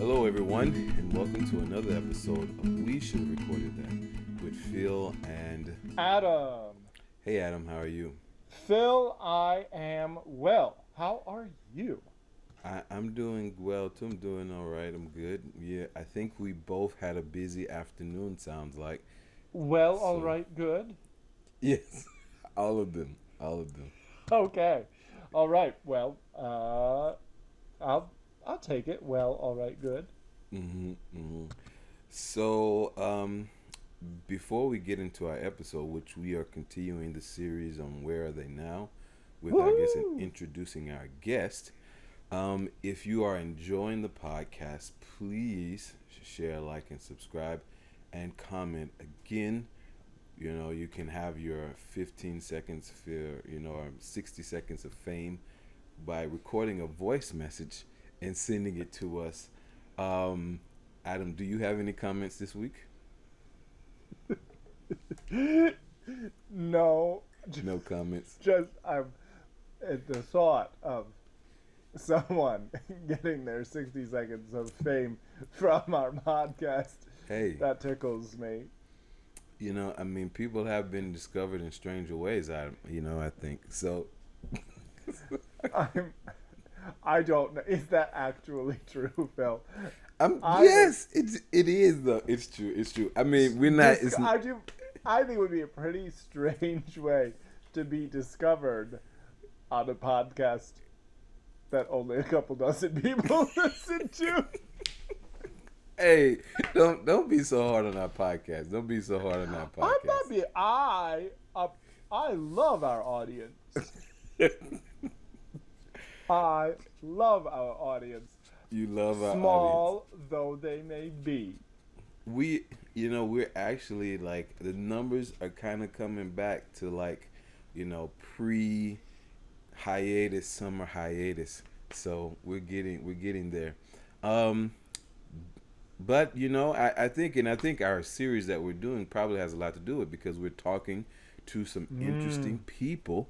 Hello, everyone, and welcome to another episode of We Should Have Recorded That with Phil and Adam. Hey, Adam, how are you? Phil, I am well. How are you? I'm doing well, too. I'm doing all right. I'm good. Yeah, I think we both had a busy afternoon, sounds like. Well, all right, good. Yes, all of them. Okay. All right. Well, I'll take it. Well, all right, good. So, before we get into our episode, which we are continuing the series on Where Are They Now, with, introducing our guest. If you are enjoying the podcast, please share, like, and subscribe, and comment. Again, you can have your 15 seconds or 60 seconds of fame by recording a voice message and sending it to us. Adam, do you have any comments this week? No. No comments. Just I'm at the thought of someone getting their 60 seconds of fame from our podcast. Hey, that tickles me. People have been discovered in stranger ways. I think so. I don't know. Is that actually true, Phil? Yes, it is though. It's true. I mean, we're not. I think it would be a pretty strange way to be discovered on a podcast that only a couple dozen people listen to. Hey, don't be so hard on our podcast. Don't be so hard on our podcast. I'm not being. I love our audience. I love our audience. You love our small audience. Though they may be. We're actually like the numbers are kind of coming back to pre-hiatus, summer hiatus. So we're getting there. But I think our series that we're doing probably has a lot to do with it because we're talking to some interesting people.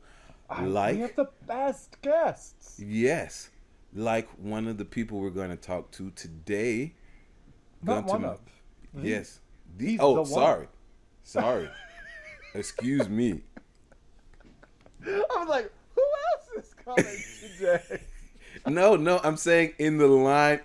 We have the best guests. Yes, like one of the people we're going to talk to today. Yes. Sorry. Excuse me. I was like, who else is coming today? No, I'm saying in the Lord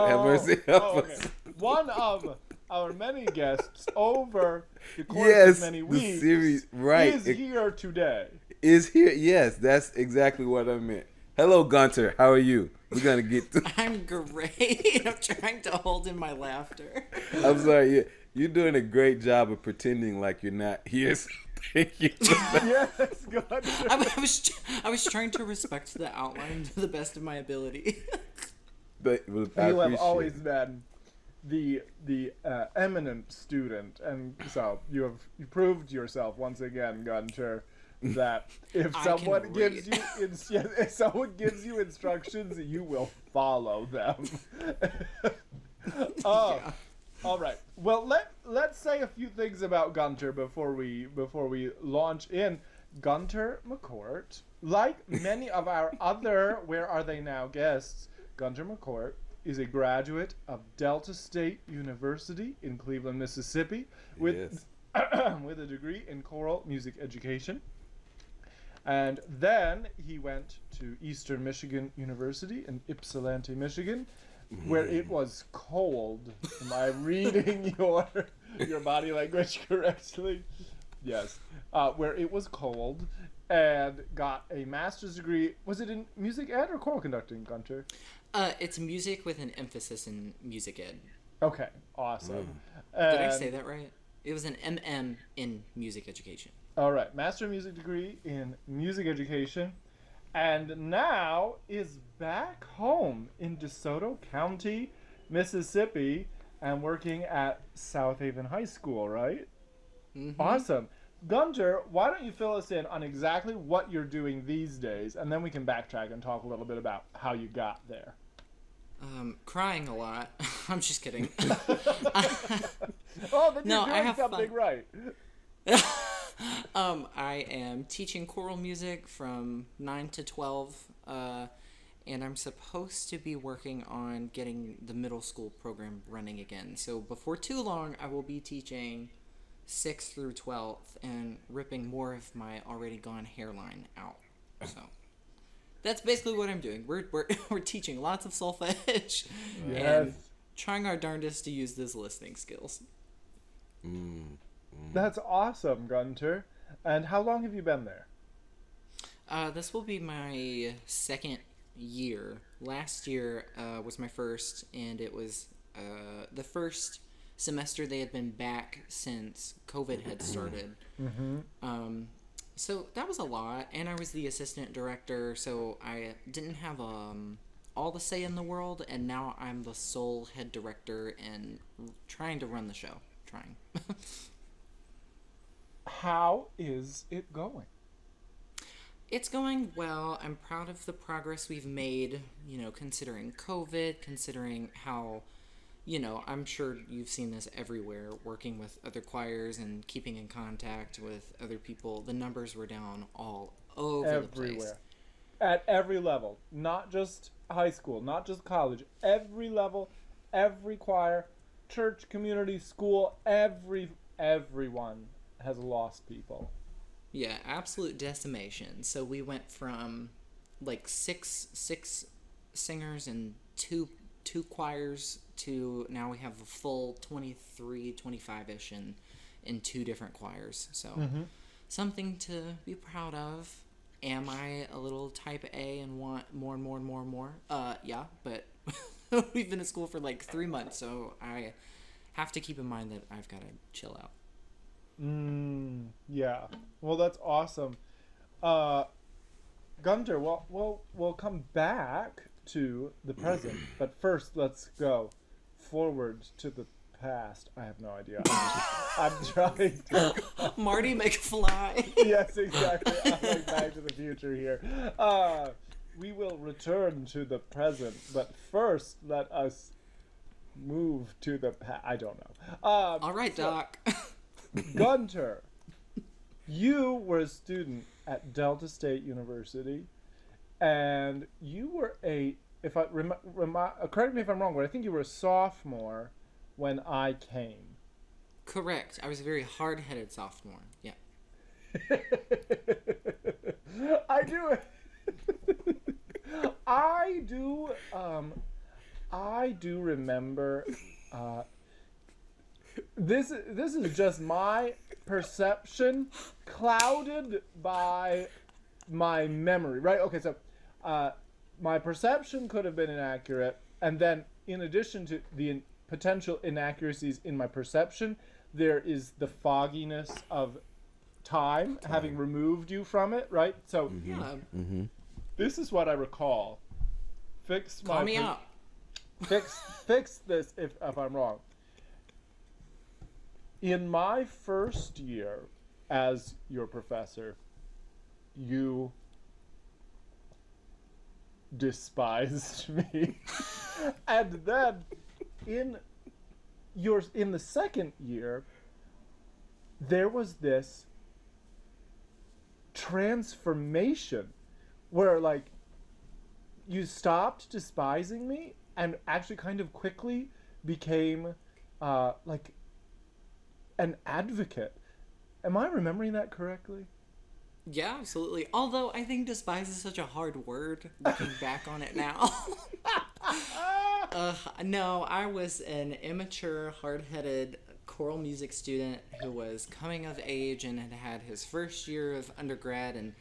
have mercy help us. Okay. One of our many guests over the course of many weeks the series, right, is here today. Is here, yes, that's exactly what I meant. Hello, Gunter, how are you? We're going to get to... I'm great. I'm trying to hold in my laughter. I'm sorry, you're doing a great job of pretending like you're not here, so thank you. Yes, Gunter. I was trying to respect the outline to the best of my ability. You have always been the eminent student, and so you proved yourself once again, Gunter, that if someone gives you instructions, you will follow them. Yeah. All right. Well, let's say a few things about Gunter before we launch in. Gunter McCourt, like many of our other Where Are They Now guests, Gunter McCourt is a graduate of Delta State University in Cleveland, Mississippi, with a degree in choral music education. And then he went to Eastern Michigan University in Ypsilanti, Michigan, where it was cold. Am I reading your body language correctly? Yes. Where it was cold, and got a master's degree. Was it in music ed or choral conducting, Gunter? It's music with an emphasis in music ed. Okay, awesome. Did I say that right? It was an MM in music education. All right, master of music degree in music education, and now is back home in DeSoto County, Mississippi, and working at South Haven High School, right? Mm-hmm. Awesome. Gunter, why don't you fill us in on exactly what you're doing these days, and then we can backtrack and talk a little bit about how you got there. Crying a lot. I'm just kidding. Oh, then you're doing something right. I am teaching choral music from 9 to 12 and I'm supposed to be working on getting the middle school program running again. So before too long, I will be teaching 6th through 12th and ripping more of my already gone hairline out. So that's basically what I'm doing. We're teaching lots of solfege and trying our darndest to use those listening skills. That's awesome, Gunter. And how long have you been there? This will be my second year. Last year was my first, and it was the first semester they had been back since COVID had started. So that was a lot, and I was the assistant director, so I didn't have all the say in the world, and now I'm the sole head director and trying to run the show. How is it going? It's going well. I'm proud of the progress we've made, considering COVID, considering how, I'm sure you've seen this everywhere, working with other choirs and keeping in contact with other people. The numbers were down all over the place. At every level. Not just high school, not just college. Every level, every choir, church, community, school, everyone has lost people. Yeah, absolute decimation. So we went from like six singers and two choirs to now we have a full 23, 25-ish in 2 different choirs. So something to be proud of. Am I a little type A and want more and more and more and more? Yeah, but we've been at school for like 3 months, so I have to keep in mind that I've got to chill out. Yeah. Well, that's awesome. Gunter, we'll come back to the present, but first let's go forward to the past. I have no idea. I'm trying to... Marty McFly. Yes, exactly. I'm like Back to the Future here. We will return to the present, but first let us move to the past. I don't know. All right, Doc. Gunter, you were a student at Delta State University, and you were correct me if I'm wrong, but I think you were a sophomore when I came. Correct. I was a very hard-headed sophomore. Yeah. I do remember. This is just my perception clouded by my memory, right? Okay, so my perception could have been inaccurate, and then in addition to the potential inaccuracies in my perception, there is the fogginess of time having removed you from it, right? So this is what I recall. Call me out. Fix this if I'm wrong. In my first year as your professor, you despised me. And then in the second year, there was this transformation where like you stopped despising me and actually kind of quickly became like an advocate. Am I remembering that correctly? Yeah, absolutely. Although I think despise is such a hard word, looking back on it now. No, I was an immature, hard-headed choral music student who was coming of age and had had his first year of undergrad and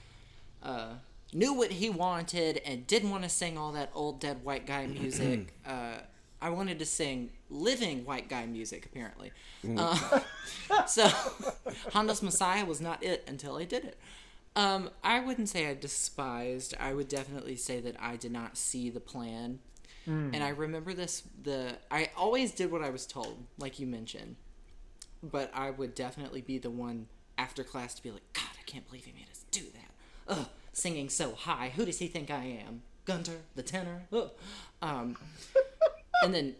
knew what he wanted and didn't want to sing all that old dead white guy music. I wanted to sing living white guy music, apparently. So Handel's Messiah was not it until I did it. I wouldn't say I despised. I would definitely say that I did not see the plan. And I remember I always did what I was told, like you mentioned. But I would definitely be the one after class to be like, God, I can't believe he made us do that. Ugh, singing so high. Who does he think I am? Gunter, the tenor? Ugh. And then,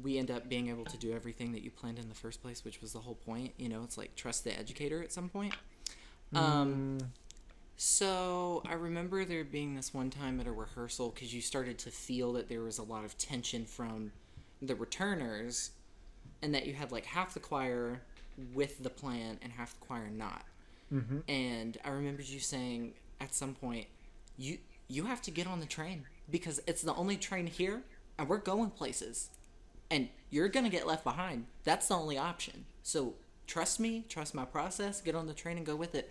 we end up being able to do everything that you planned in the first place, which was the whole point. It's like trust the educator at some point. So I remember there being this one time at a rehearsal because you started to feel that there was a lot of tension from the returners, and that you had like half the choir with the plan and half the choir not. Mm-hmm. And I remember you saying at some point, you have to get on the train because it's the only train here, and we're going places, and you're gonna get left behind. That's the only option. So trust me, trust my process. Get on the train and go with it.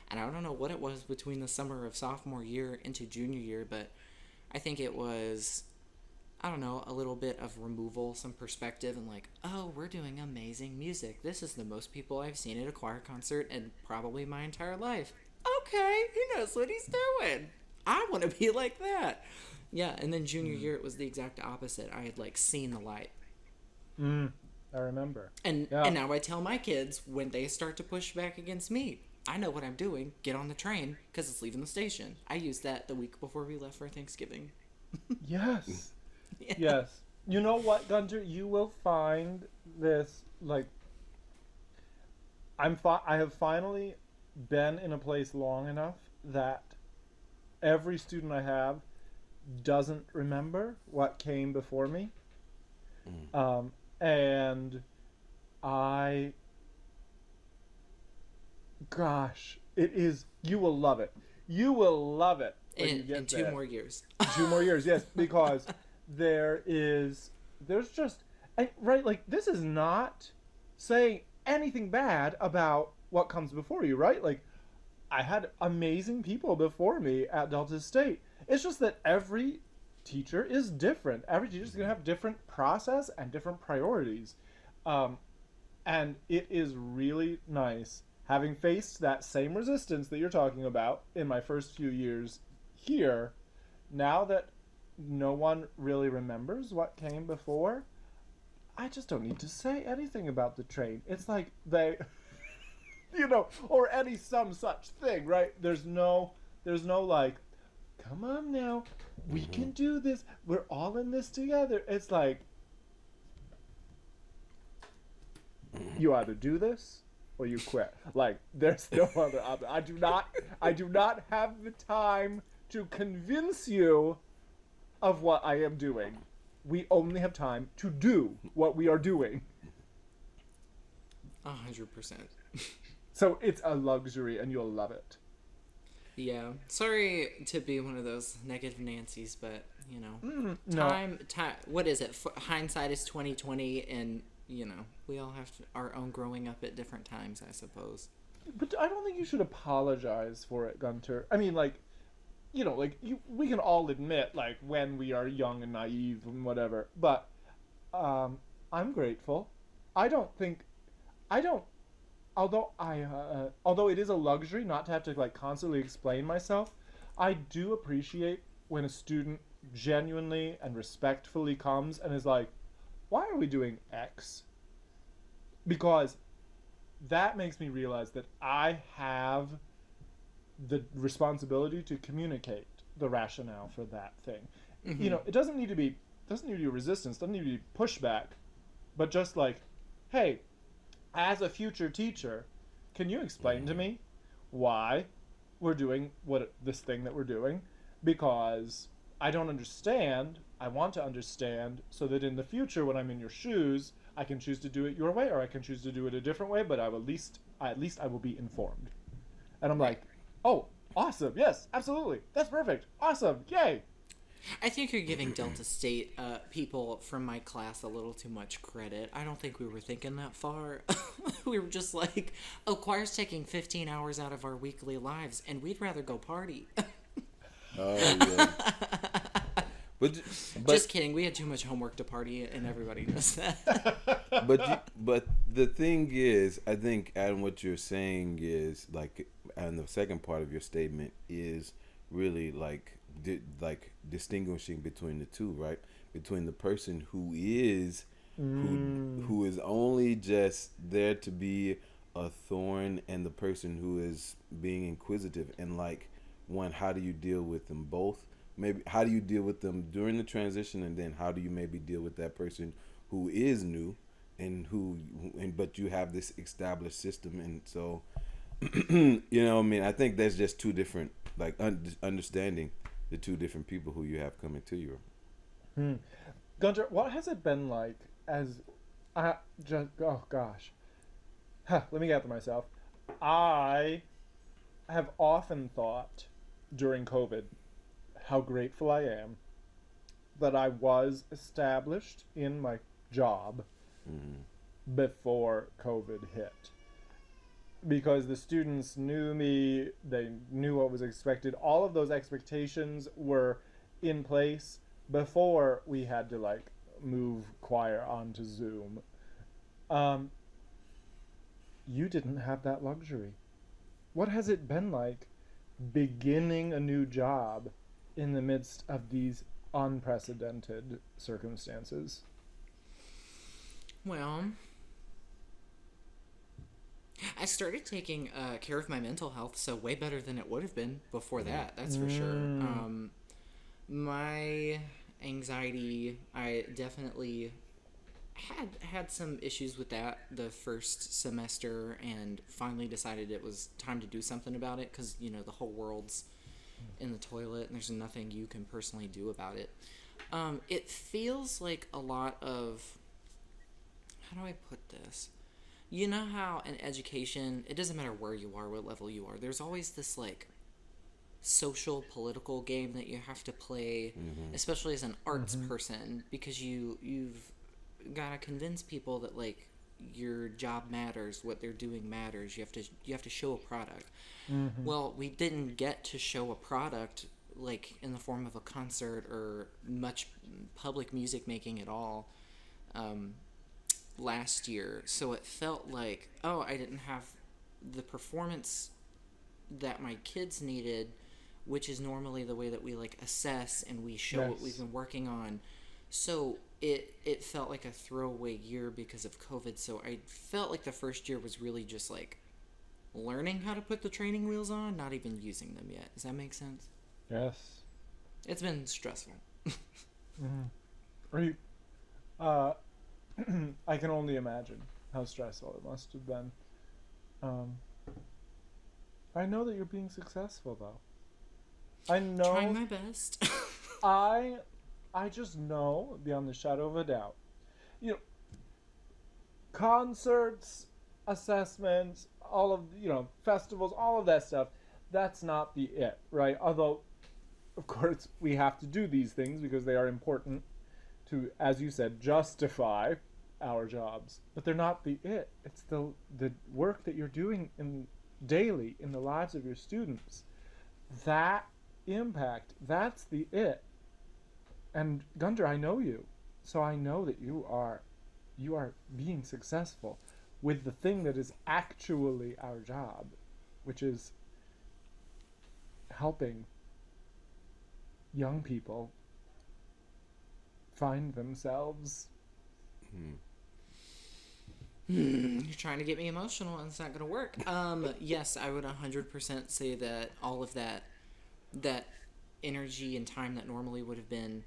And I don't know what it was between the summer of sophomore year into junior year, but I think it was, I don't know, a little bit of removal, some perspective, and like, oh, we're doing amazing music. This is the most people I've seen at a choir concert in probably my entire life. Okay, he knows what he's doing. I want to be like that. Yeah, and then junior year, it was the exact opposite. I had like seen the light. I remember. And now I tell my kids when they start to push back against me, I know what I'm doing. Get on the train because it's leaving the station. I used that the week before we left for Thanksgiving. Yes. Yeah. Yes. You know what, Gunter? You will find this, like, I have finally been in a place long enough that every student I have doesn't remember what came before me. And gosh, it is, you will love it. You will love it when you get in 2 more years. 2 more years, yes, because there's just, right, like, this is not saying anything bad about what comes before you, right? Like, I had amazing people before me at Delta State. It's just that every teacher is different. Every teacher is going to have different process and different priorities. And it is really nice having faced that same resistance that you're talking about in my first few years here. Now that no one really remembers what came before, I just don't need to say anything about the train. It's like they, or any some such thing, right? There's no like, come on now, we can do this. We're all in this together. It's like, you either do this or you quit. Like, there's no other option. I do not have the time to convince you of what I am doing. We only have time to do what we are doing. 100%. So it's a luxury, and you'll love it. Yeah. Sorry to be one of those negative Nancys, but, No. time, what is it? Hindsight is 20/20, and, we all have our own growing up at different times, I suppose. But I don't think you should apologize for it, Gunter. I mean, like, we can all admit, like, when we are young and naive and whatever. But I'm grateful. Although it is a luxury not to have to, like, constantly explain myself, I do appreciate when a student genuinely and respectfully comes and is like, why are we doing X? Because that makes me realize that I have the responsibility to communicate the rationale for that thing. Mm-hmm. It doesn't need to be resistance, doesn't need to be pushback, but just like, hey, as a future teacher, can you explain to me why we're doing this thing that we're doing? Because I don't understand. I want to understand so that in the future, when I'm in your shoes, I can choose to do it your way, or I can choose to do it a different way, but at least I will be informed. And I'm like, oh, awesome. Yes, absolutely. That's perfect. Awesome. Yay. I think you're giving Delta State people from my class a little too much credit. I don't think we were thinking that far. We were just like, oh, choir's taking 15 hours out of our weekly lives, and we'd rather go party. Oh, yeah. But just kidding. We had too much homework to party, and everybody knows that. but the thing is, I think, Adam, what you're saying is, like, and the second part of your statement is really like distinguishing between the two, right? Between the person who is who is only just there to be a thorn, and the person who is being inquisitive. And like, how do you deal with them both? Maybe how do you deal with them during the transition, and then how do you maybe deal with that person who is new and but you have this established system. And so I mean, I think that's just two different, like, understanding the two different people who you have coming to you. Gunter, what has it been like as I just oh gosh. Let me gather myself. I have often thought during COVID how grateful I am that I was established in my job before COVID hit. Because the students knew me, they knew what was expected. All of those expectations were in place before we had to like move choir onto Zoom. You didn't have that luxury. What has it been like beginning a new job in the midst of these unprecedented circumstances? Well, I started taking care of my mental health, so way better than it would have been before that, that's for sure. My anxiety, I definitely had some issues with that the first semester, and finally decided it was time to do something about it, because, the whole world's in the toilet, and there's nothing you can personally do about it. It feels like a lot of, how do I put this? You know how in education, it doesn't matter where you are, what level you are, there's always this, like, social, political game that you have to play, especially as an arts person, because you've got to convince people that, like, your job matters, what they're doing matters. You have to show a product. Well, we didn't get to show a product, like, in the form of a concert or much public music making at all, last year. So it felt like, I didn't have the performance that my kids needed, which is normally the way that we, like, assess and we show what we've been working on. So it felt like a throwaway year because of COVID. So I felt like the first year was really just, like, learning how to put the training wheels on, not even using them yet. Does that make sense? Yes. It's been stressful. Are you, I can only imagine how stressful it must have been. I know that you're being successful, though. I know. Trying my best. I just know, beyond the shadow of a doubt, concerts, assessments, all of, festivals, all of that stuff, that's not the it, right? Although, of course, we have to do these things because they are important to, as you said, justify our jobs. But they're not the it. It's the work that you're doing daily in the lives of your students. That impact, that's the it. And Gunter, I know you, so I know that you are being successful with the thing that is actually our job, which is helping young people find themselves. You're trying to get me emotional, and it's not going to work. Yes, I would 100% say that all of that energy and time that normally would have been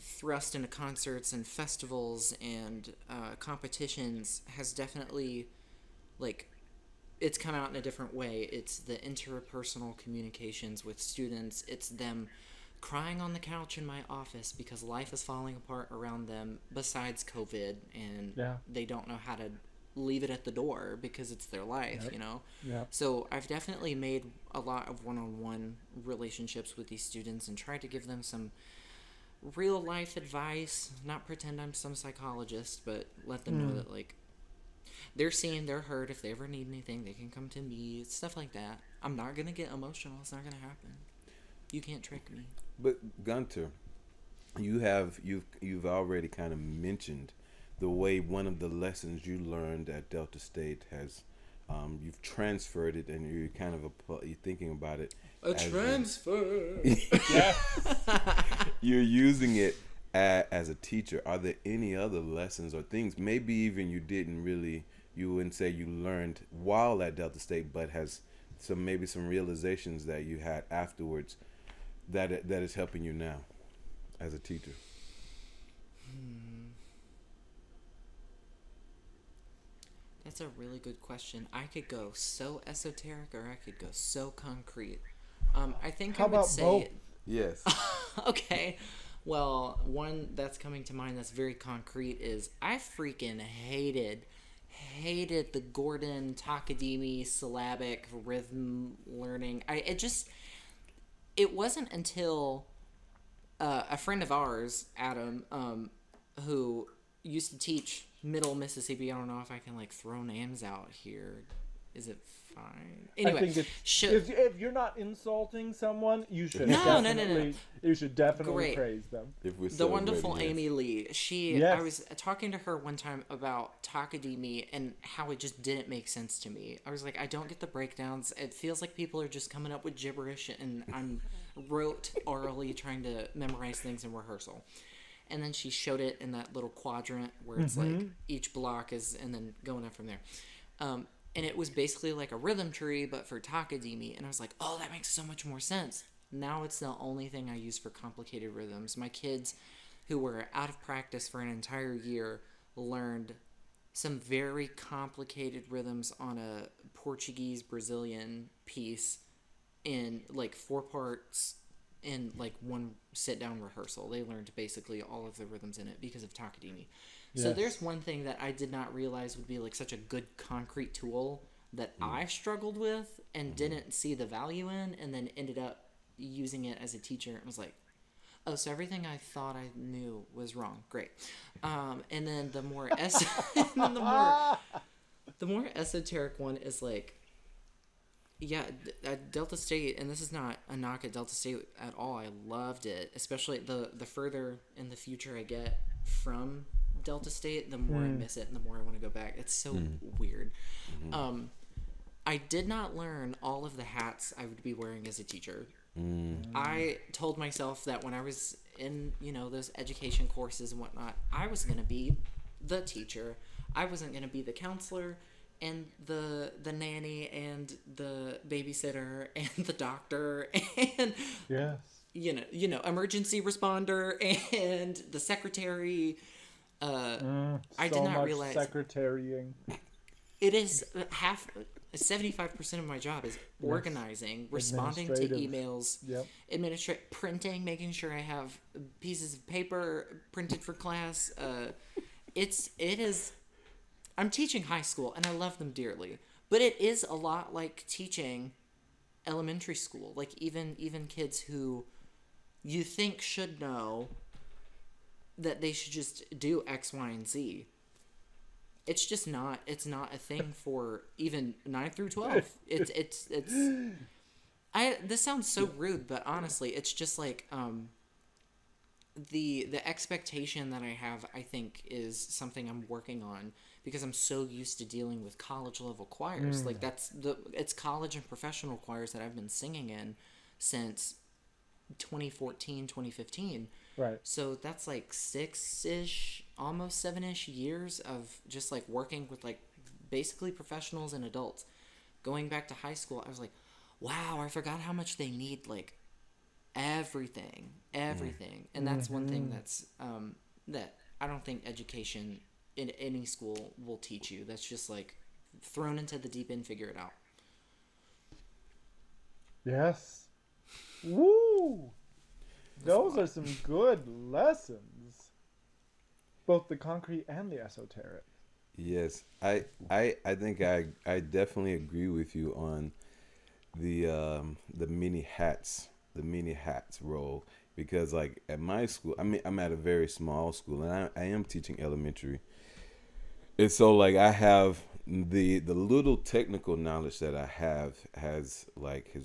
thrust into concerts and festivals and competitions has definitely, like, it's come out in a different way. It's the interpersonal communications with students. It's them crying on the couch in my office because life is falling apart around them besides COVID, and they don't know how to leave it at the door because it's their life, So I've definitely made a lot of one-on-one relationships with these students and tried to give them some real life advice, not pretend I'm some psychologist, but let them know that, like, they're seen, they're heard. If they ever need anything, they can come to me, stuff like that. I'm not gonna get emotional. It's not gonna happen. You can't trick me. But Gunter, you've already kind of mentioned the way one of the lessons you learned at Delta State has, you've transferred it, and you're kind of you're thinking about it. A transfer. You're using it as a teacher. Are there any other lessons or things, maybe even you wouldn't say you learned while at Delta State, but has some realizations that you had afterwards that is helping you now as a teacher? That's a really good question. I could go so esoteric or I could go so concrete. I think How I would about say... both? Yes. Okay. Well, one that's coming to mind that's very concrete is I freaking hated the Gordon Takadimi syllabic rhythm learning. It wasn't until a friend of ours, Adam, who used to teach Middle Mississippi. I don't know if I can like throw names out here. Is it fine? Anyway, I think if you're not insulting someone, you should No. You should definitely Great. praise them. If we're the wonderful celebrating, Amy Lee. Yes. I was talking to her one time about Takadimi and how it just didn't make sense to me. I was like, I don't get the breakdowns. It feels like people are just coming up with gibberish, and I'm rote orally trying to memorize things in rehearsal. And then she showed it in that little quadrant where it's like each block is, and then going up from there. And it was basically like a rhythm tree, but for Takadimi. And I was like, oh, that makes so much more sense. Now it's the only thing I use for complicated rhythms. My kids, who were out of practice for an entire year, learned some very complicated rhythms on a Portuguese-Brazilian piece in like 4 parts in like one sit-down rehearsal. They learned basically all of the rhythms in it because of Takadimi. So there's one thing that I did not realize would be like such a good concrete tool that I struggled with and didn't see the value in, and then ended up using it as a teacher and was like, oh, so everything I thought I knew was wrong. Great. And then the more the more esoteric one is like, yeah, at Delta State, and this is not a knock at Delta State at all. I loved it, especially the further in the future I get from Delta State, the more I miss it and the more I want to go back. It's so weird. I did not learn all of the hats I would be wearing as a teacher. I told myself that when I was in, those education courses and whatnot, I was going to be the teacher. I wasn't going to be the counselor and the nanny and the babysitter and the doctor and emergency responder and the secretary. I did not realize secretarying. It is 75% of my job is organizing, responding to emails, printing, making sure I have pieces of paper printed for class. It is. I'm teaching high school, and I love them dearly, but it is a lot like teaching elementary school. Like even kids who you think should know that they should just do X, Y, and Z. It's just not. It's not a thing for even 9 through 12. It's. This sounds so rude, but honestly, it's just like the expectation that I have. I think is something I'm working on because I'm so used to dealing with college level choirs. Like it's college and professional choirs that I've been singing in since 2014, 2015. Right. So that's like 6-ish, almost 7-ish years of just like working with like basically professionals and adults. Going back to high school, I was like, wow, I forgot how much they need like everything. And that's one thing that's that I don't think education in any school will teach you. That's just like thrown into the deep end, figure it out. Yes. Woo! Those are some good lessons. Both the concrete and the esoteric. Yes. I think I definitely agree with you on the mini hats role, because like at my school, I mean, I'm at a very small school and I am teaching elementary. And so like I have the little technical knowledge that I have has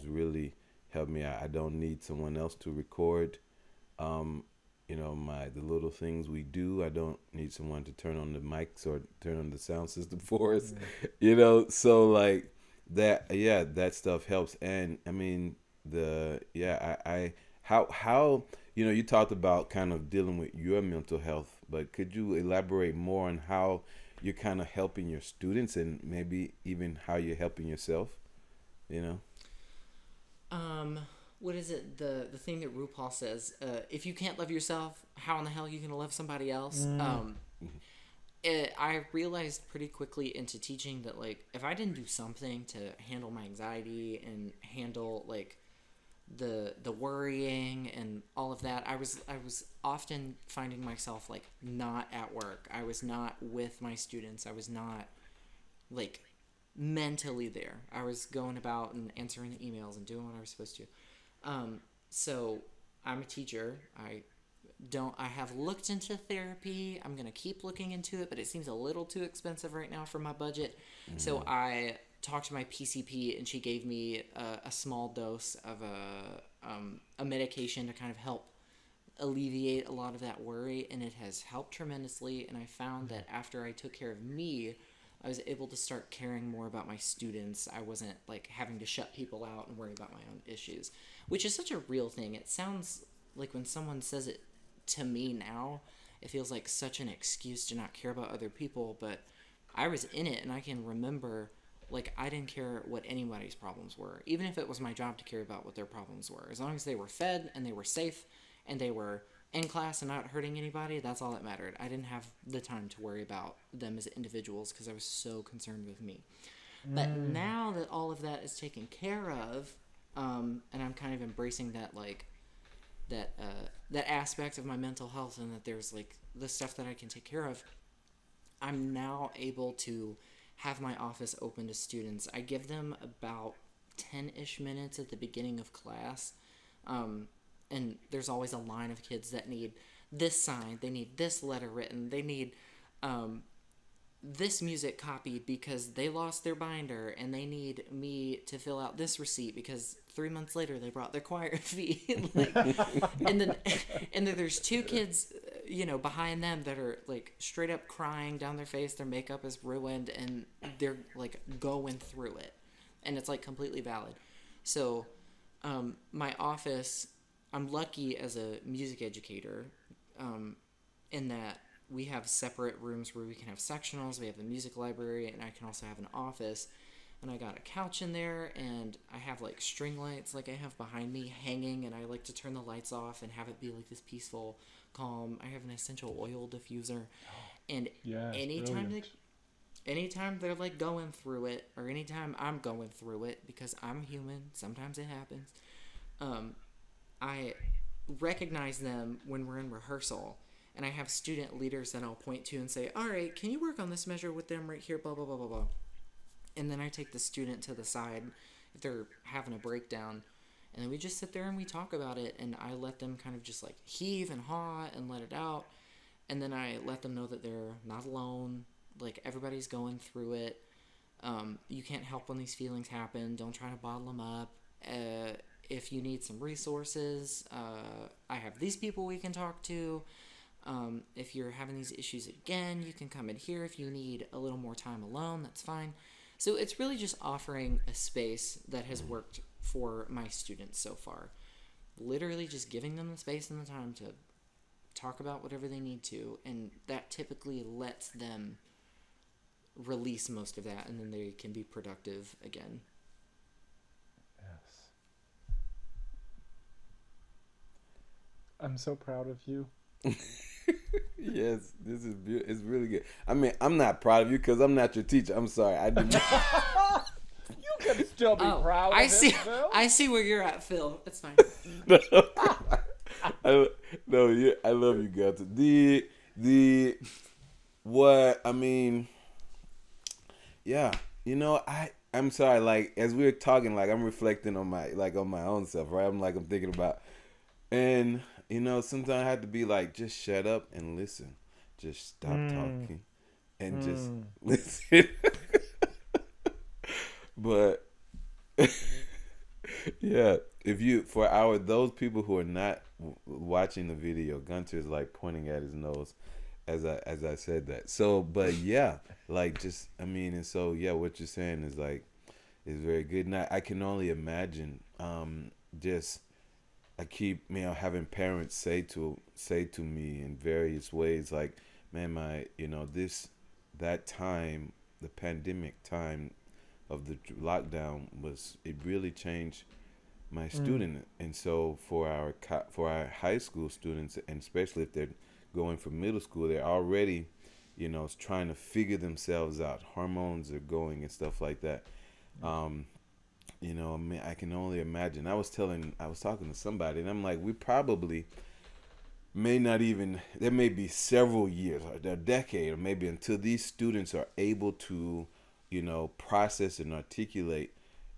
really helped me out. I don't need someone else to record the little things we do. I don't need someone to turn on the mics or turn on the sound system for us. So like that stuff helps. And I mean how you talked about kind of dealing with your mental health, but could you elaborate more on how you're kind of helping your students and maybe even how you're helping yourself? What is it? The thing that RuPaul says, if you can't love yourself, how in the hell are you going to love somebody else? I realized pretty quickly into teaching that, like, if I didn't do something to handle my anxiety and handle, like, the worrying and all of that, I was often finding myself, like, not at work. I was not with my students. I was not, like, mentally there. I was going about and answering the emails and doing what I was supposed to. So I'm a teacher. I have looked into therapy. I'm going to keep looking into it, but it seems a little too expensive right now for my budget. Mm-hmm. So I talked to my PCP, and she gave me a small dose of a medication to kind of help alleviate a lot of that worry, and it has helped tremendously. And I found that after I took care of me, I was able to start caring more about my students. I wasn't, like, having to shut people out and worry about my own issues, which is such a real thing. It sounds like when someone says it to me now, it feels like such an excuse to not care about other people, but I was in it, and I can remember, like, I didn't care what anybody's problems were, even if it was my job to care about what their problems were. As long as they were fed and they were safe and they were in class and not hurting anybody, that's all that mattered. I didn't have the time to worry about them as individuals because I was so concerned with me. But now that all of that is taken care of, and I'm kind of embracing that, like, that aspect of my mental health, and that there's, like, the stuff that I can take care of, I'm now able to have my office open to students. I give them about 10-ish minutes at the beginning of class, and there's always a line of kids that need this signed, they need this letter written, they need this music copied because they lost their binder, and they need me to fill out this receipt because 3 months later they brought their choir fee. Like, and then there's two kids, behind them that are, like, straight up crying down their face. Their makeup is ruined, and they're, like, going through it, and it's, like, completely valid. So my office, I'm lucky as a music educator, in that we have separate rooms where we can have sectionals. We have the music library, and I can also have an office. And I got a couch in there, and I have, like, string lights, like I have behind me, hanging, and I like to turn the lights off and have it be, like, this peaceful, calm. I have an essential oil diffuser, and anytime they're, like, going through it, or anytime I'm going through it, because I'm human, sometimes it happens, I recognize them when we're in rehearsal. And I have student leaders that I'll point to and say, all right, can you work on this measure with them right here, blah, blah, blah, blah, blah. And then I take the student to the side if they're having a breakdown. And then we just sit there and we talk about it. And I let them kind of just, like, heave and haw and let it out. And then I let them know that they're not alone. Like, everybody's going through it. You can't help when these feelings happen. Don't try to bottle them up. If you need some resources, I have these people we can talk to. If you're having these issues again, you can come in here. If you need a little more time alone, that's fine. So it's really just offering a space that has worked for my students so far. Literally just giving them the space and the time to talk about whatever they need to, and that typically lets them release most of that, and then they can be productive again. Yes. I'm so proud of you. Yes, this is beautiful. It's really good. I mean, I'm not proud of you because I'm not your teacher. I'm sorry. I do. You can still be proud of him, Phil. I see where you're at, Phil. It's fine. I love you, Gunter. Yeah, I'm sorry. Like, as we were talking, like, I'm reflecting on my own self, right? I'm thinking about, and sometimes I have to be like, just shut up and listen. Just stop talking and just listen. But yeah, those people who are not watching the video, Gunter is, like, pointing at his nose as I said that. So, but yeah, like, just, and so, yeah, what you're saying is, like, is very good. And I can only imagine, I keep, having parents say to me in various ways, like, man, that time, the pandemic time of the lockdown it really changed my student. And so for our high school students, and especially if they're going for middle school, they're already is trying to figure themselves out. Hormones are going and stuff like that. I mean, I can only imagine. I was talking to somebody, and I'm like, we probably may not even, there may be several years, or a decade, or maybe until these students are able to, process and articulate,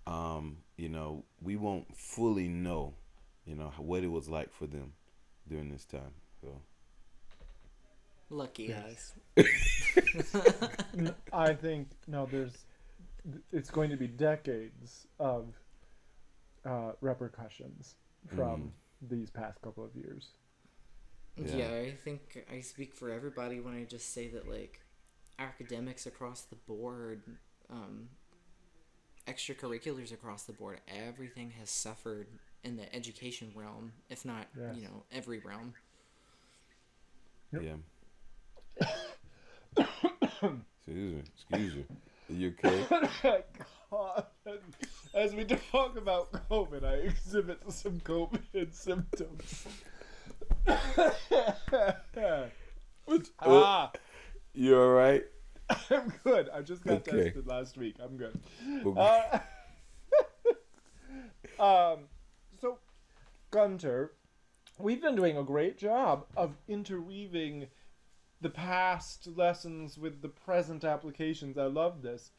we won't fully know, what it was like for them during this time. So. Lucky us. I think, no, it's going to be decades of repercussions from these past couple of years. Yeah, I think I speak for everybody when I just say that, like, academics across the board, extracurriculars across the board, everything has suffered in the education realm, if not, every realm. Yep. Yeah. Excuse me. Are you okay? God. As we talk about COVID, I exhibit some COVID symptoms. You all right? I'm good. I just got tested last week. I'm good. Okay. So, Gunter, we've been doing a great job of interweaving the past lessons with the present applications. I love this.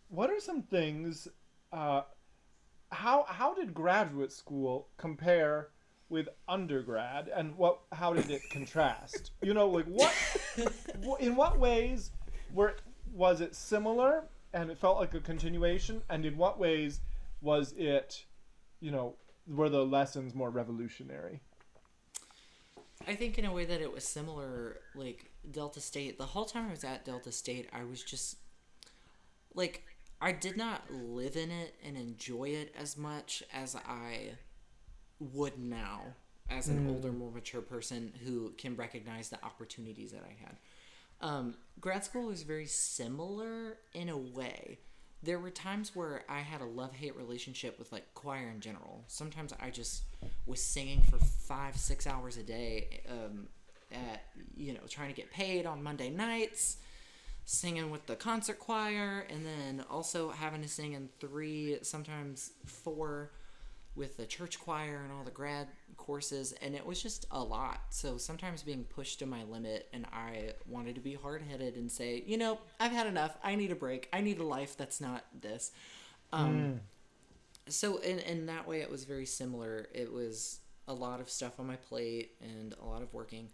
What are some things? How did graduate school compare with undergrad, and how did it contrast? In what ways was it similar and it felt like a continuation, and in what ways was it, were the lessons more revolutionary? I think in a way that it was similar, like Delta State. The whole time I was at Delta State, I was just like, I did not live in it and enjoy it as much as I would now as an older, more mature person who can recognize the opportunities that I had. Grad school was very similar in a way. There were times where I had a love-hate relationship with, like, choir in general. Sometimes I just was singing for 5-6 hours a day, trying to get paid on Monday nights, singing with the concert choir, and then also having to sing in 3, sometimes 4, with the church choir and all the grad courses, and it was just a lot. So sometimes being pushed to my limit, and I wanted to be hard-headed and say, I've had enough. I need a break. I need a life that's not this. So in that way, it was very similar. It was a lot of stuff on my plate and a lot of working.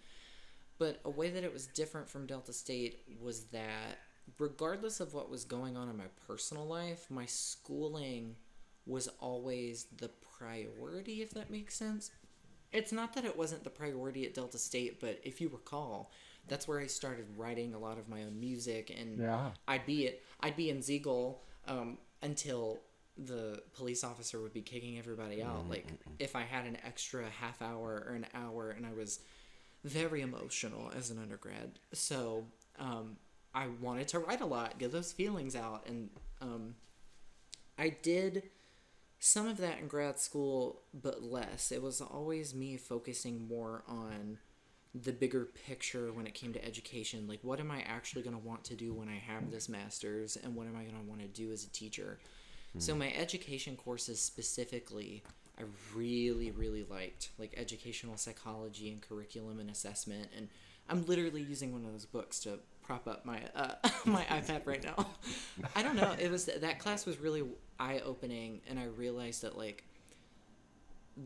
But a way that it was different from Delta State was that regardless of what was going on in my personal life, my schooling was always the priority, if that makes sense. It's not that it wasn't the priority at Delta State, but if you recall, that's where I started writing a lot of my own music, and I'd be in Ziegel until the police officer would be kicking everybody out. Like, if I had an extra half hour or an hour, and I was very emotional as an undergrad. So I wanted to write a lot, get those feelings out, and I did some of that in grad school, but less. It was always me focusing more on the bigger picture when it came to education. Like, what am I actually going to want to do when I have this master's, and what am I going to want to do as a teacher? So my education courses specifically, I really, really liked, like educational psychology and curriculum and assessment. And I'm literally using one of those books to prop up my my iPad right now. I don't know. That class was really eye-opening, and I realized that, like,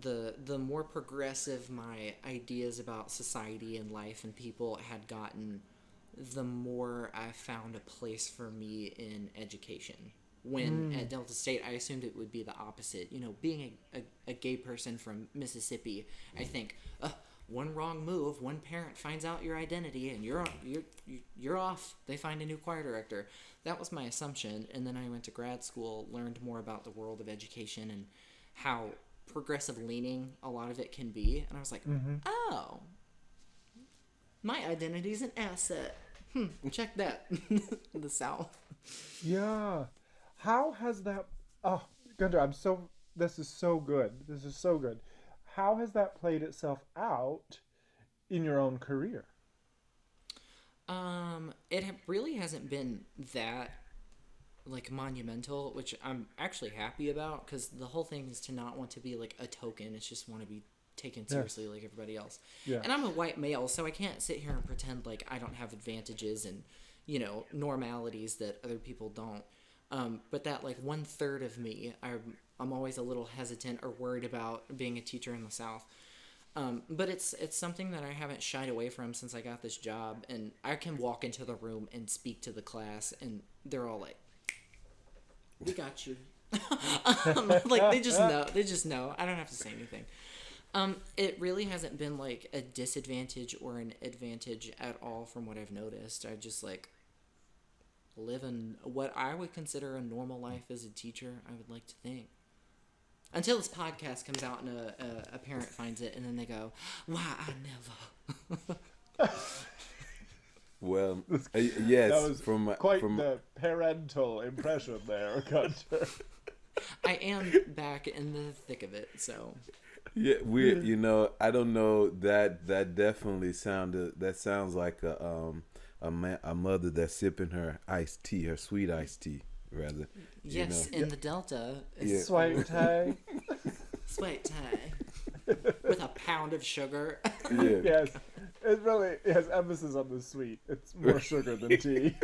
the more progressive my ideas about society and life and people had gotten, the more I found a place for me in education. When at Delta State, I assumed it would be the opposite. Being a gay person from Mississippi, I think, one wrong move, one parent finds out your identity, and you're off. They find a new choir director. That was my assumption. And then I went to grad school, learned more about the world of education and how progressive leaning a lot of it can be. And I was like, oh, my identity's an asset. Check that. The South. Yeah. How has that... Oh, Gunter, this is so good. This is so good. How has that played itself out in your own career? It really hasn't been that like monumental, which I'm actually happy about, because the whole thing is to not want to be like a token. It's just want to be taken seriously like everybody else. Yeah. And I'm a white male, so I can't sit here and pretend like I don't have advantages and, you know, normalities that other people don't. But that like 1/3 of me, I'm always a little hesitant or worried about being a teacher in the South. But it's something that I haven't shied away from since I got this job, and I can walk into the room and speak to the class, and they're all like, "We got you." Like they just know. I don't have to say anything. It really hasn't been like a disadvantage or an advantage at all from what I've noticed. I just like live in what I would consider a normal life as a teacher, I would like to think. Until this podcast comes out and a parent finds it and then they go, "Why I never." Well, yes, That was from the parental impression there, Gunter. I am back in the thick of it, so. Yeah, you know, I don't know, that definitely sounds like a mother that's sipping her iced tea, her sweet iced tea, rather. Yes, you know? in the Delta. Yeah. Sweet tea. Sweet tea. With a pound of sugar. Yeah. Yes. It really has emphasis on the sweet. It's more sugar than tea.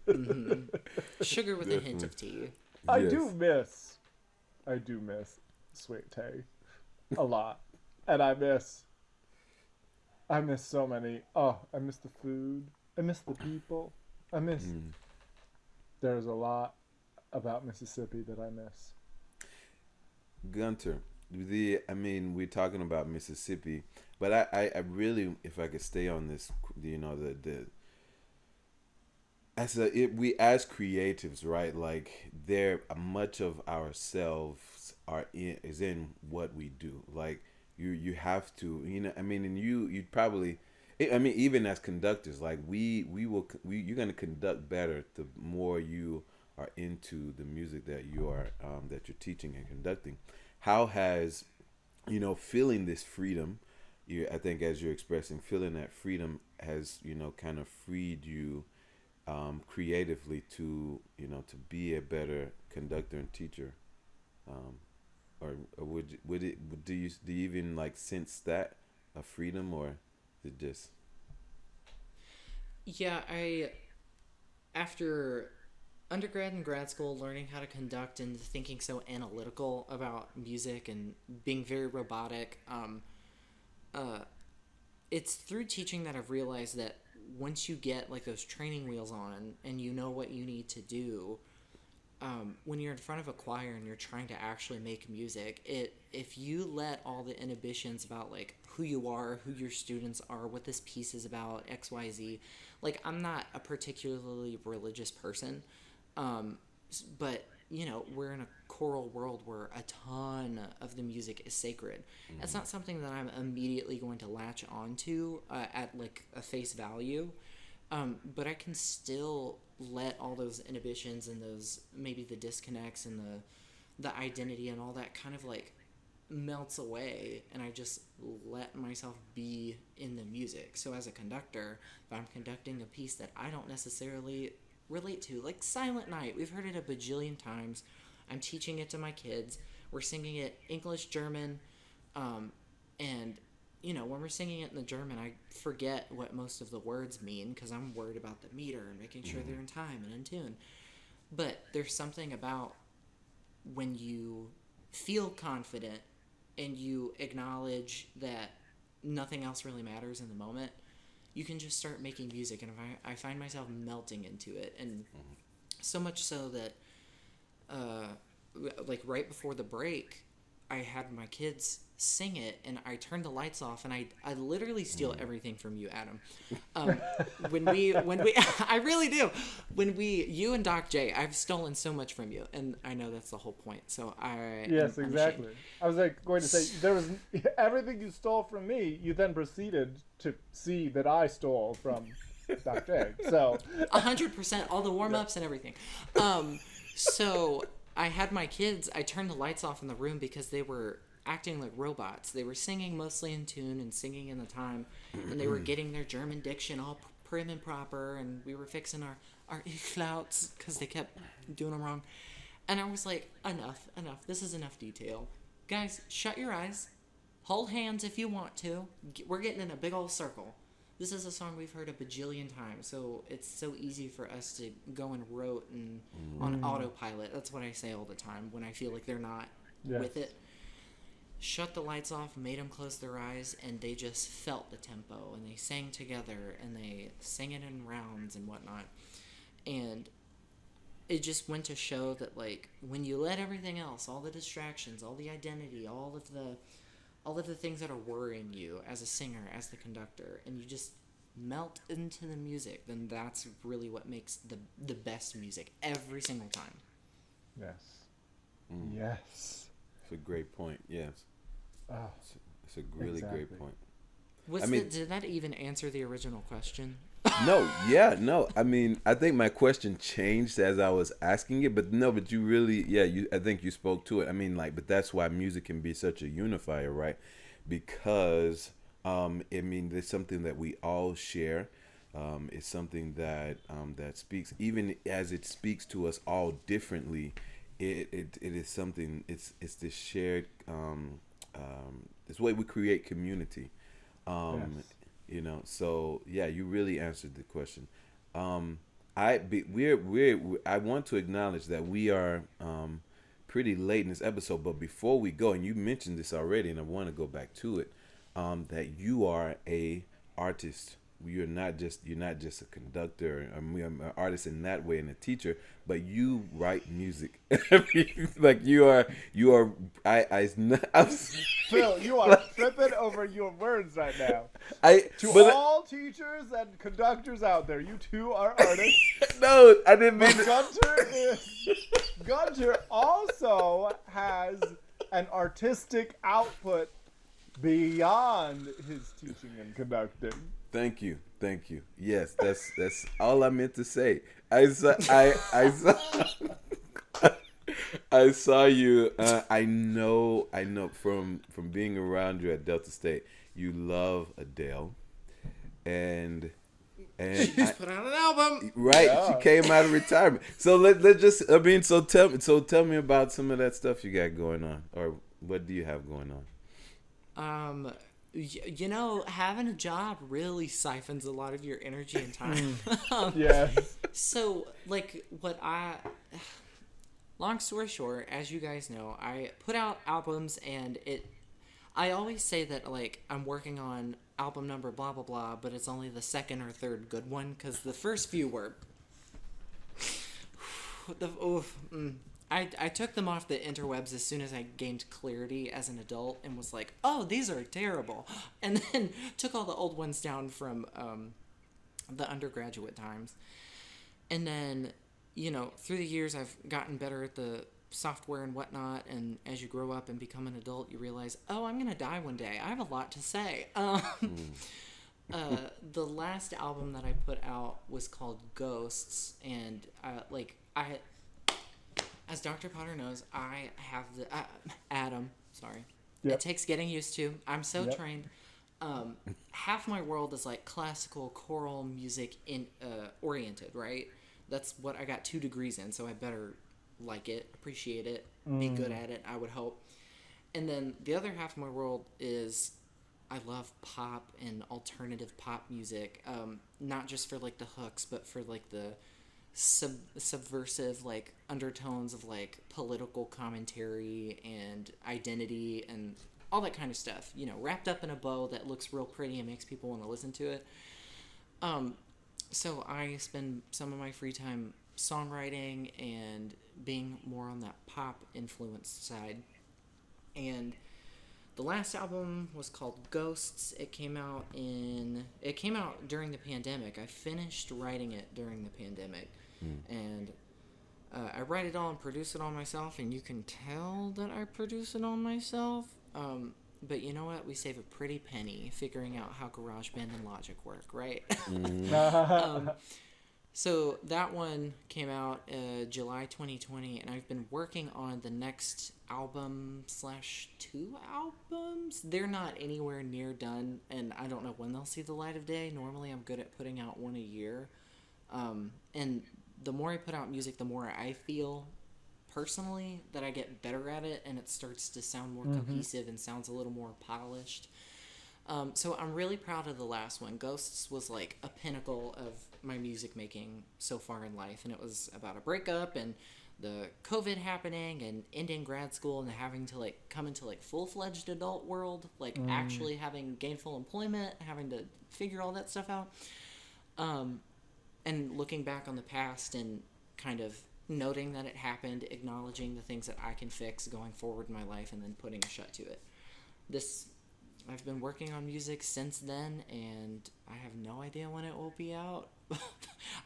Mm-hmm. Sugar with a hint of tea. I Yes. do miss sweet tea a lot. And I miss so many. Oh, I miss the food. I miss the people. I miss. There's a lot about Mississippi that I miss. Gunter, we're talking about Mississippi, but I really, if I could stay on this, you know, we as creatives, right? Like, much of ourselves is in what we do. Like, you have to, you know, and you'd probably, even as conductors, like you're gonna conduct better the more you are into the music that you're teaching and conducting. How has, you know, feeling this freedom, I think as you're expressing, feeling that freedom has, you know, kind of freed you creatively to, you know, to be a better conductor and teacher, or do you even like sense that a freedom, or is it just? Yeah, after undergrad and grad school, learning how to conduct and thinking so analytical about music and being very robotic, it's through teaching that I've realized that once you get like those training wheels on and you know what you need to do, when you're in front of a choir and you're trying to actually make music, if you let all the inhibitions about like who you are, who your students are, what this piece is about, XYZ, like I'm not a particularly religious person, but you know, we're in a choral world where a ton of the music is sacred. Mm-hmm. It's not something that I'm immediately going to latch onto at like a face value, but I can still let all those inhibitions and those maybe the disconnects and the identity and all that kind of like melts away, and I just let myself be in the music. So as a conductor, if I'm conducting a piece that I don't necessarily relate to, like Silent Night, we've heard it a bajillion times, I'm teaching it to my kids, we're singing it English, German, and you know, when we're singing it in the German, I forget what most of the words mean because I'm worried about the meter and making sure they're in time and in tune. But there's something about when you feel confident and you acknowledge that nothing else really matters in the moment, you can just start making music, and I find myself melting into it, and so much so that like right before the break, I had my kids sing it, and I turned the lights off, and I literally steal everything from you, Adam. When we I really do. You and Doc J, I've stolen so much from you, and I know that's the whole point. So Yes, exactly. Ashamed. I was like going to say, there was everything you stole from me. You then proceeded to see that I stole from Doc J. So 100%, all the warm ups and everything. So I had my kids. I turned the lights off in the room because they were acting like robots. They were singing mostly in tune and singing in the time, and they were getting their German diction all prim and proper, and we were fixing our clouts because they kept doing them wrong. And I was like, enough. This is enough detail. Guys, shut your eyes. Hold hands if you want to. We're getting in a big old circle. This is a song we've heard a bajillion times, so it's so easy for us to go and rote and on autopilot. That's what I say all the time when I feel like they're not with it. Shut the lights off, made them close their eyes, and they just felt the tempo, and they sang together, and they sang it in rounds and whatnot. And it just went to show that, like, when you let everything else, all the distractions, all the identity, all of the things that are worrying you as a singer, as the conductor, and you just melt into the music, then that's really what makes the best music every single time. Yes. Yes. It's a great point. Yes. Oh, it's a really great point. Did that even answer the original question? No. Yeah. No. I mean, I think my question changed as I was asking it, but you really, I think you spoke to it. I mean, like, but that's why music can be such a unifier, right? Because, there's something that we all share. It's something that speaks, even as it speaks to us all differently. It is something. It's this shared. It's the way we create community. Yes. So you really answered the question. I want to acknowledge that we are pretty late in this episode, but before we go, and you mentioned this already, and I want to go back to it, that you are a artist. You're not just a conductor, an artist in that way, and a teacher, but you write music. Like you are. Phil, you are tripping over your words right now. All teachers and conductors out there, you two are artists. No, I didn't mean Gunter also has an artistic output beyond his teaching and conducting. Thank you. Yes, that's all I meant to say. I saw you. I know from being around you at Delta State, you love Adele, and she's put out an album. Right, yeah. She came out of retirement. So let's just. Tell me about some of that stuff you got going on, or what do you have going on? Having a job really siphons a lot of your energy and time. Yes. So, like, long story short, as you guys know, I put out albums, and I always say that, like, I'm working on album number blah, blah, blah, but it's only the second or third good one, because the first few were... I took them off the interwebs as soon as I gained clarity as an adult and was like, oh, these are terrible. And then took all the old ones down from the undergraduate times. And then, through the years, I've gotten better at the software and whatnot. And as you grow up and become an adult, you realize, oh, I'm going to die one day. I have a lot to say. The last album that I put out was called Ghosts. And, as Dr. Potter knows, I have the... Adam, sorry. Yep. It takes getting used to. I'm so trained. Half my world is like classical choral music oriented, right? That's what I got 2 degrees in, so I better like it, appreciate it, be good at it, I would hope. And then the other half of my world is I love pop and alternative pop music, not just for like the hooks, but for like the subversive like undertones of like political commentary and identity and all that kind of stuff, wrapped up in a bow that looks real pretty and makes people want to listen to it. So I spend some of my free time songwriting and being more on that pop influenced side. And the last album was called Ghosts. It came out during the pandemic. I finished writing it during the pandemic. And I write it all and produce it all myself, and you can tell that I produce it all myself. But you know what? We save a pretty penny figuring out how GarageBand and Logic work, right? So that one came out July 2020, and I've been working on the next album / 2 albums. They're not anywhere near done, and I don't know when they'll see the light of day. Normally, I'm good at putting out one a year. And the more I put out music, the more I feel personally that I get better at it, and it starts to sound more cohesive and sounds a little more polished. So I'm really proud of the last one. Ghosts was like a pinnacle of my music making so far in life, and it was about a breakup and the COVID happening and ending grad school and having to like come into like full-fledged adult world, like actually having gainful employment, having to figure all that stuff out. And looking back on the past and kind of noting that it happened, acknowledging the things that I can fix going forward in my life, and then putting a shut to it. I've been working on music since then, and I have no idea when it will be out.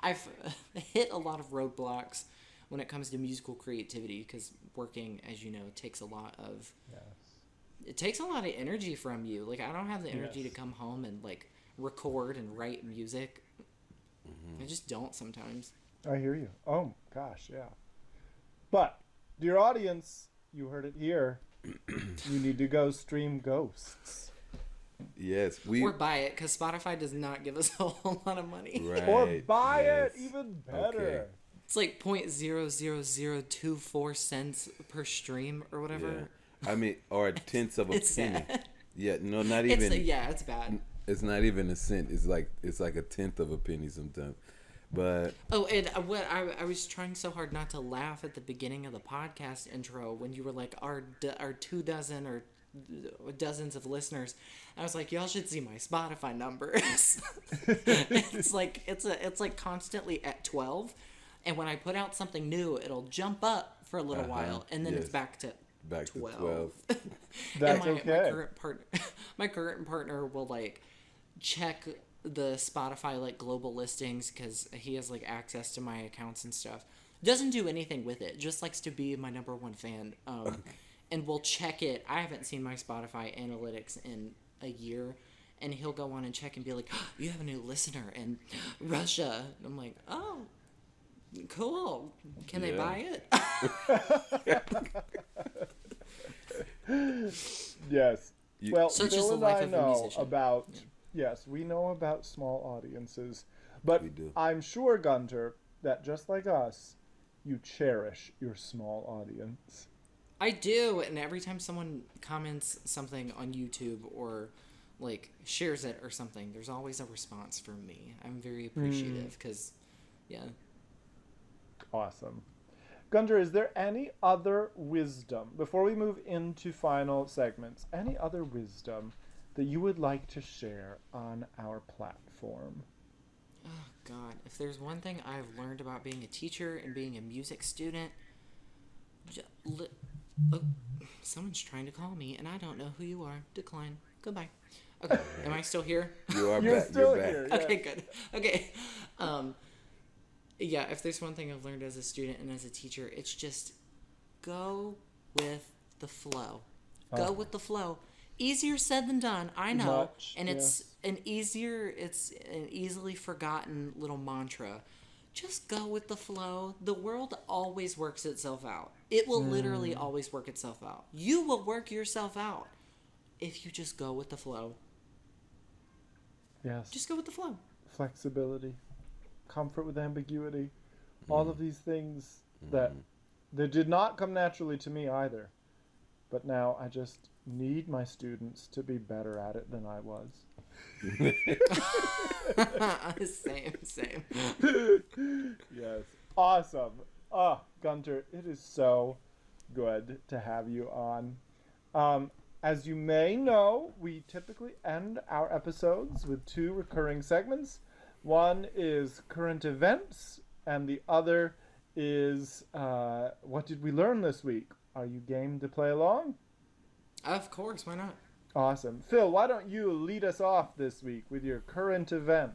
I've hit a lot of roadblocks when it comes to musical creativity, because working, as you know, takes a lot of... Yes. It takes a lot of energy from you. Like, I don't have the energy to come home and, like, record and write music. I just don't sometimes. I hear you. Oh, gosh, yeah. But, dear audience, you heard it here. You need to go stream Ghosts. Yes, or buy it, because Spotify does not give us a whole lot of money. Right, or buy it, even better. Okay. It's like 0.00024 cents per stream or whatever. Yeah. I mean, or a tenth of a penny. Sad. Yeah, no, not even. It's bad. It's not even a cent. It's like a tenth of a penny sometimes. But and what I was trying so hard not to laugh at the beginning of the podcast intro when you were like our 24 or dozens of listeners. I was like, y'all should see my Spotify numbers. it's like constantly at 12, and when I put out something new, it'll jump up for a little while, and then it's back to 12. That's and okay. My current partner will like check the Spotify like global listings, because he has like access to my accounts and stuff. Doesn't do anything with it, just likes to be my number one fan. And we'll check it. I haven't seen my Spotify analytics in a year, and he'll go on and check and be like, oh, you have a new listener in Russia. And I'm like, oh, cool. Can they buy it? Yes. Well, Such is Phil the and life I of a know musician. about... Yes, we know about small audiences. But We do. I'm sure, Gunter, that just like us, you cherish your small audience. I do, and every time someone comments something on YouTube or like shares it or something, there's always a response from me. I'm very appreciative because, Awesome. Gunter, is there any other wisdom, before we move into final segments, any other wisdom that you would like to share on our platform? Oh, God. If there's one thing I've learned about being a teacher and being a music student... someone's trying to call me, and I don't know who you are. Decline. Goodbye. Okay. Am I still here? You are You're back. still You're here. back. Okay, good. Okay. Yeah, if there's one thing I've learned as a student and as a teacher, it's just go with the flow. Go with the flow. Easier said than done, I know. And it's an easily forgotten little mantra. Just go with the flow. The world always works itself out. It will literally always work itself out. You will work yourself out if you just go with the flow. Yes. Just go with the flow. Flexibility, comfort with ambiguity, all of these things that did not come naturally to me either. But now I just need my students to be better at it than I was. Same. Yes. Awesome. Gunter, it is so good to have you on. As you may know, we typically end our episodes with 2 recurring segments. One is current events, and the other is what did we learn this week? Are you game to play along? Of course, why not? Awesome. Phil, why don't you lead us off this week with your current event?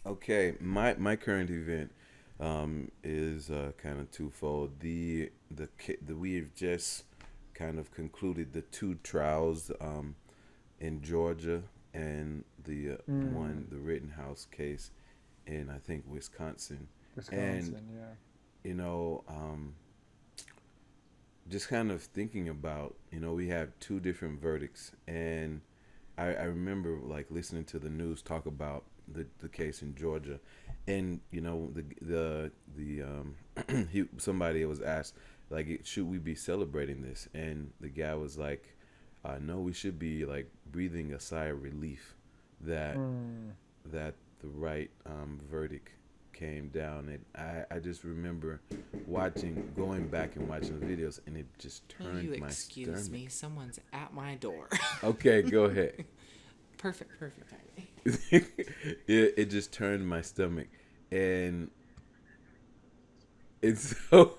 Okay, my current event is kind of twofold. We've just kind of concluded the 2 trials in Georgia, and the Rittenhouse case in I think Wisconsin. Wisconsin, And yeah. you know, just kind of thinking about, we have two different verdicts, and I remember like listening to the news talk about the case in Georgia, and somebody was asked like, should we be celebrating this? And the guy was like, no, we should be like breathing a sigh of relief that that the right verdict came down. And I just remember going back and watching the videos, and it just turned you my excuse stomach. me? Someone's at my door. Okay, go ahead. Perfect timing. it just turned my stomach, and it's so.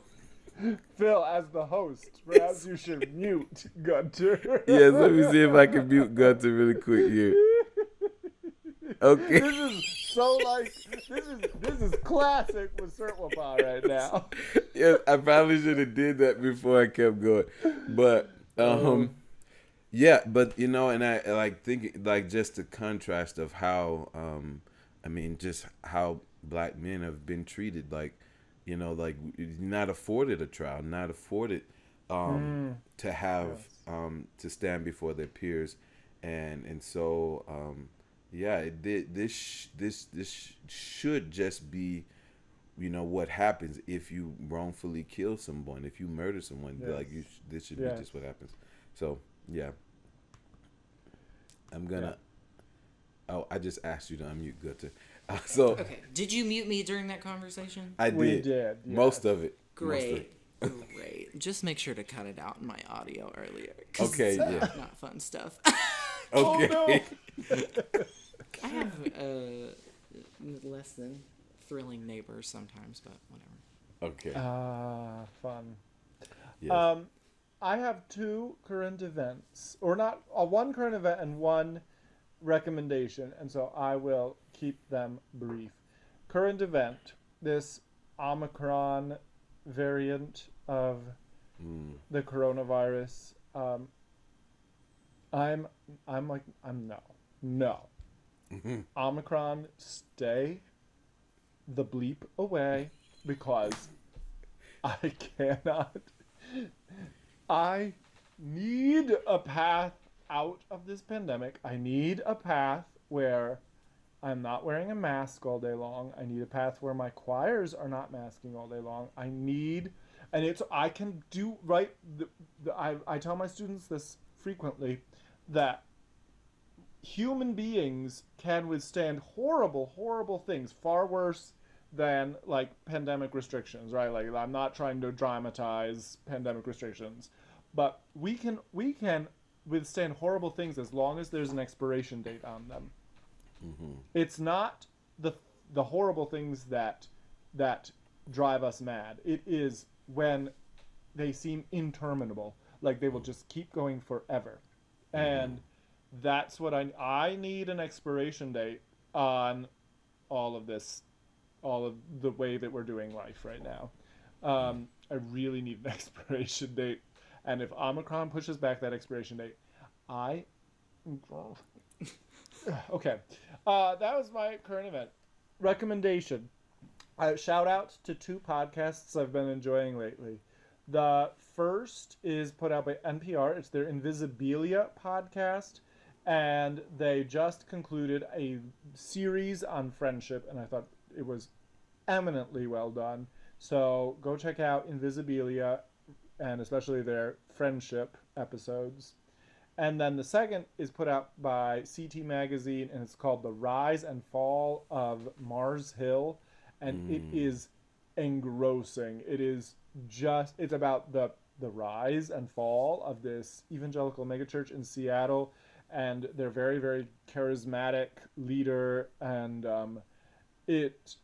Phil, as the host, perhaps you should mute Gunter. Yes, let me see if I can mute Gunter really quick here. Okay. This is so like this is classic with WSRTwPA right now. Yes, I probably should have did that before I kept going, but yeah, but and I like thinking like just the contrast of how just how black men have been treated, like like not afforded a trial, not afforded to have to stand before their peers, and so yeah, it did. This should just be, what happens if you wrongfully kill someone, if you murder someone. Yes. Like this should be just what happens. So yeah, I'm gonna. Yeah. Oh, I just asked you to unmute Gunter. So Okay. Did you mute me during that conversation? I did. We did. Yes. Most of it. Great. Great. Just make sure to cut it out in my audio earlier. 'Cause Okay. it's Yeah. not fun stuff. Okay. Oh, no. I have less than thrilling neighbors sometimes, but whatever. Okay. Fun. Yes. I have two current events, or not, one current event and one recommendation, and so I will keep them brief. Current event: this Omicron variant of the coronavirus. I'm no. Omicron, stay the bleep away, because I cannot. I need a path out of this pandemic. I need a path where I'm not wearing a mask all day long. I need a path where my choirs are not masking all day long. I can do right. I tell my students this frequently, that human beings can withstand horrible, horrible things, far worse than like pandemic restrictions, right? Like, I'm not trying to dramatize pandemic restrictions, but we can withstand horrible things as long as there's an expiration date on them. Mm-hmm. It's not the horrible things that drive us mad. It is when they seem interminable, like they will just keep going forever. Mm-hmm. And that's what I need, an expiration date on all of this, all of the way that we're doing life right now. I really need an expiration date. And if Omicron pushes back that expiration date, okay. That was my current event. Recommendation. Shout out to two podcasts I've been enjoying lately. The first is put out by NPR. It's their Invisibilia Podcast. And they just concluded a series on friendship, and I thought it was eminently well done. So go check out Invisibilia, and especially their friendship episodes. And then the second is put out by CT Magazine, and it's called The Rise and Fall of Mars Hill. And it is engrossing. It's about the rise and fall of this evangelical megachurch in Seattle, and their very, very charismatic leader. And it's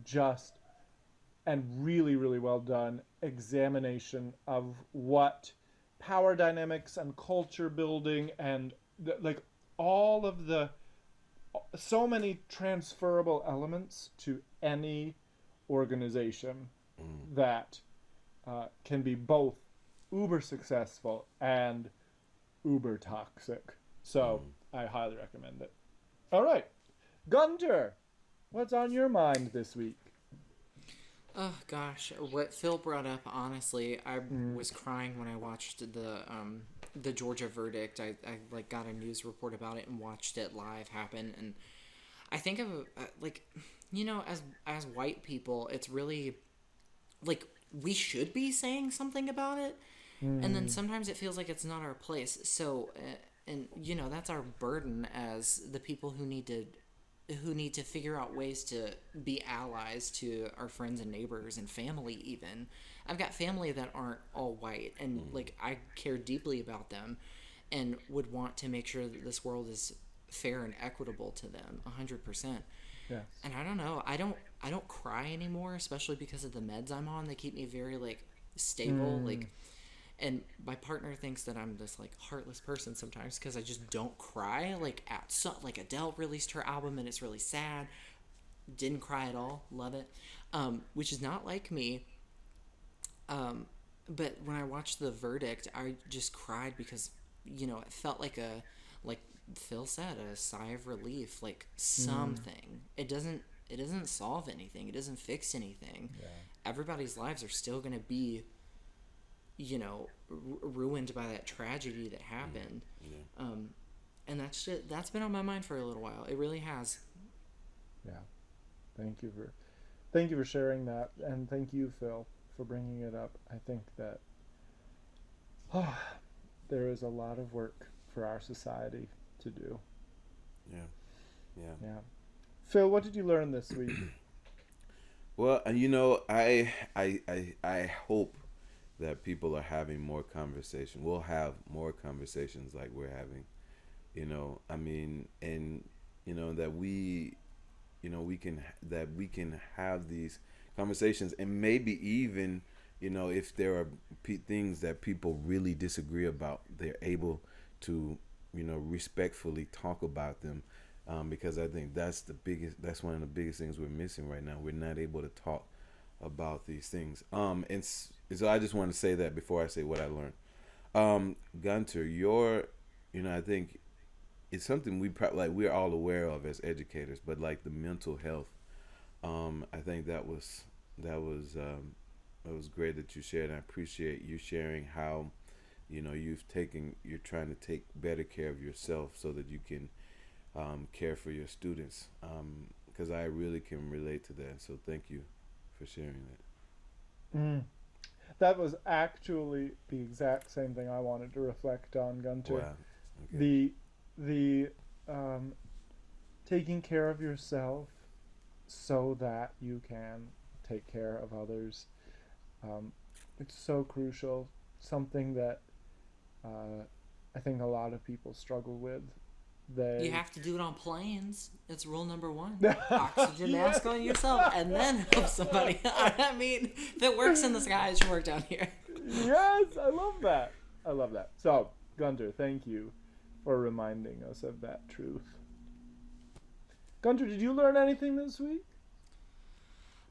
just and really, really well done examination of what power dynamics and culture building and all of so many transferable elements to any organization that can be both uber successful and uber toxic. So I highly recommend it. All right. Gunter, what's on your mind this week? Oh gosh, what Phil brought up, honestly, I was crying when I watched the Georgia verdict. I like got a news report about it and watched it live happen, and I think of like, as white people, it's really like we should be saying something about it, and then sometimes it feels like it's not our place. So, and that's our burden as the people who need to figure out ways to be allies to our friends and neighbors and family. Even I've got family that aren't all white, and like I care deeply about them, and would want to make sure that this world is fair and equitable to them 100%. Yes. And I don't know, I don't cry anymore, especially because of the meds I'm on. They keep me very like stable, like, and my partner thinks that I'm this like heartless person sometimes because I just don't cry. Like like Adele released her album and it's really sad. Didn't cry at all. Love it. Which is not like me. But when I watched the verdict, I just cried because it felt like like Phil said, a sigh of relief, like something. It doesn't solve anything. It doesn't fix anything. Yeah. Everybody's lives are still going to be ruined by that tragedy that happened. Yeah. And that's been on my mind for a little while. It really has. Yeah. Thank you for sharing that, and thank you, Phil, for bringing it up. I think that there is a lot of work for our society to do. Yeah. Phil, what did you learn this week? Well, I hope that people are having more conversation. We'll have more conversations like we're having, that we can have these conversations, and maybe even, if there are things that people really disagree about, they're able to, respectfully talk about them, because I think that's one of the biggest things we're missing right now. We're not able to talk about these things. And so I just want to say that before I say what I learned. Gunter, I think it's something we're all aware of as educators, but like the mental health, I think that was great that you shared. And I appreciate you sharing how, you're trying to take better care of yourself so that you can care for your students. Because I really can relate to that. So thank you for sharing that. That was actually the exact same thing I wanted to reflect on, Gunter. Wow. Okay. The taking care of yourself so that you can take care of others. It's so crucial. Something that I think a lot of people struggle with. You have to do it on planes. It's rule number 1. Oxygen mask on yourself, and then help somebody. I mean, if it works in the sky, it should work down here. Yes, I love that. So, Gunter, thank you for reminding us of that truth. Gunter, did you learn anything this week?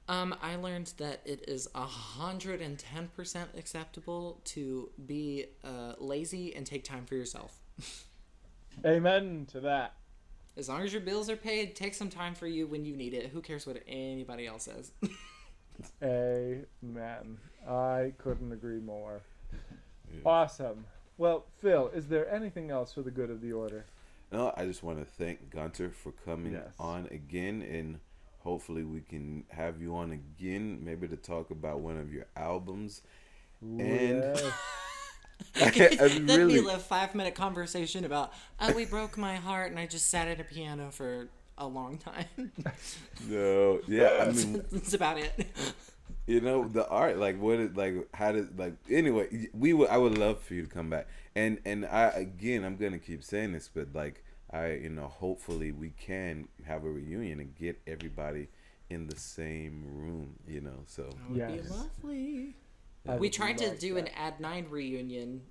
I learned that it is 110% acceptable to be lazy and take time for yourself. Amen to that. As long as your bills are paid, take some time for you when you need it. Who cares what anybody else says? Amen. I couldn't agree more. Yeah. Awesome. Well, Phil, is there anything else for the good of the order? No, I just want to thank Gunter for coming on again, and hopefully we can have you on again, maybe to talk about one of your albums. And That'd be a 5-minute conversation about, we broke my heart and I just sat at a piano for a long time. No, yeah, I mean, that's about it. The art, anyway, I would love for you to come back, and I'm gonna keep saying this, but hopefully we can have a reunion and get everybody in the same room, so that would be lovely. We tried to do an Ad 9 reunion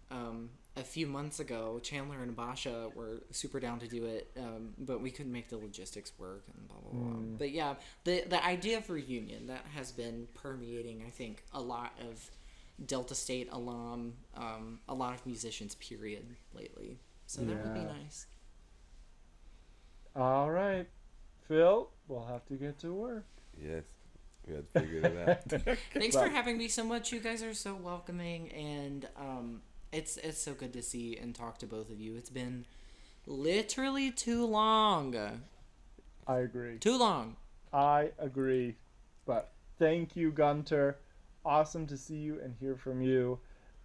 a few months ago. Chandler and Basha were super down to do it, but we couldn't make the logistics work and blah, blah, blah. But yeah, the idea of reunion, that has been permeating, I think, a lot of Delta State alum, a lot of musicians, period, lately. So that would be nice. All right, Phil, we'll have to get to work. Yes, we had to figure it out. Thanks for having me so much. You guys are so welcoming, and it's so good to see and talk to both of you. It's been literally too long. I agree. Too long. I agree. But thank you, Gunter. Awesome to see you and hear from you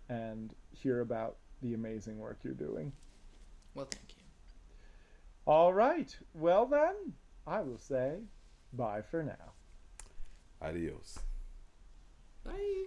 and hear about the amazing work you're doing. Well, thank you. All right. Well, then, I will say bye for now. Adios. Bye.